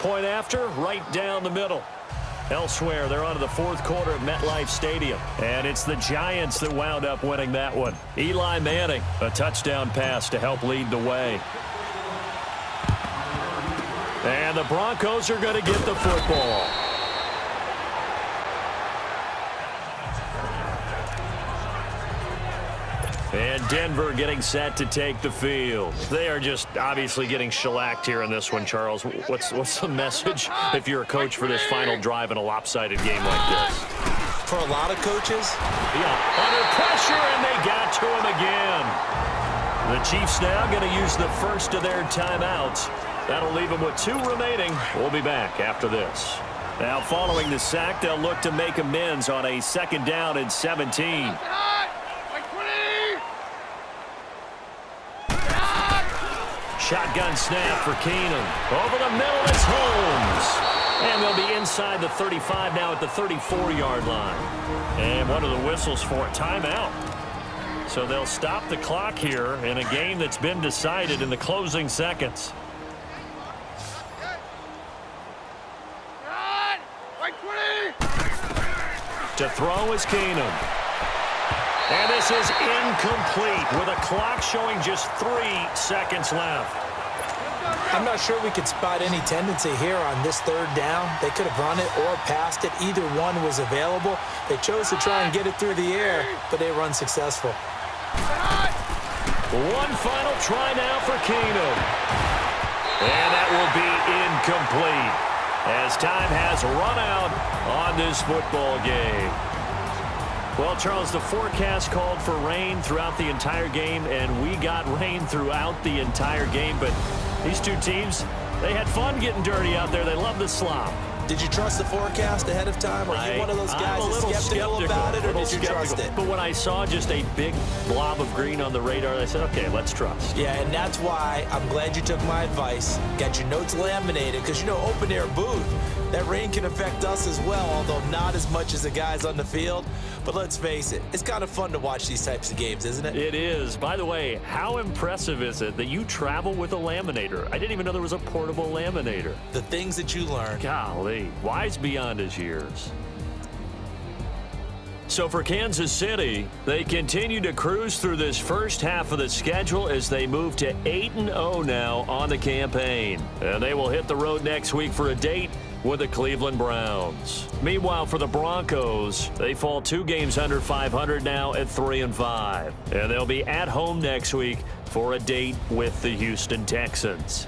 point after, right down the middle. Elsewhere, they're on to the fourth quarter at MetLife Stadium. And it's the Giants that wound up winning that one. Eli Manning, a touchdown pass to help lead the way. And the Broncos are going to get the football. And Denver getting set to take the field. They are just obviously getting shellacked here in this one, Charles. What's the message if you're a coach for this final drive in a lopsided game like this? For a lot of coaches? Yeah, under pressure, and they got to him again. The Chiefs now going to use the first of their timeouts. That'll leave them with 2 remaining. We'll be back after this. Now, following the sack, they'll look to make amends on a 2nd down and 17. Shotgun snap for Keenum. Over the middle is Holmes. And they'll be inside the 35 now at the 34-yard line. And one of the whistles for a timeout. So they'll stop the clock here in a game that's been decided in the closing seconds. To throw is Keenum. And this is incomplete with a clock showing just 3 seconds left. I'm not sure we could spot any tendency here on this 3rd down. They could have run it or passed it. Either one was available. They chose to try and get it through the air, but they were unsuccessful. One final try now for Keenum. And that will be incomplete as time has run out on this football game. Well, Charles, the forecast called for rain throughout the entire game, and we got rain throughout the entire game. But these two teams, they had fun getting dirty out there. They love the slop. Did you trust the forecast ahead of time? Are you one of those guys that's skeptical about it, or did you trust it? But when I saw just a big blob of green on the radar, I said, okay, let's trust. Yeah, and that's why I'm glad you took my advice. Got your notes laminated, because, you know, open-air booth, that rain can affect us as well, although not as much as the guys on the field. But let's face it, it's kind of fun to watch these types of games, isn't it? It is. By the way, how impressive is it that you travel with a laminator? I didn't even know there was a portable laminator. The things that you learn. Golly, wise beyond his years. So for Kansas City, they continue to cruise through this first half of the schedule as they move to 8-0 now on the campaign. And they will hit the road next week for a date with the Cleveland Browns. Meanwhile, for the Broncos, they fall 2 games under 500 now at 3-5. And they'll be at home next week for a date with the Houston Texans.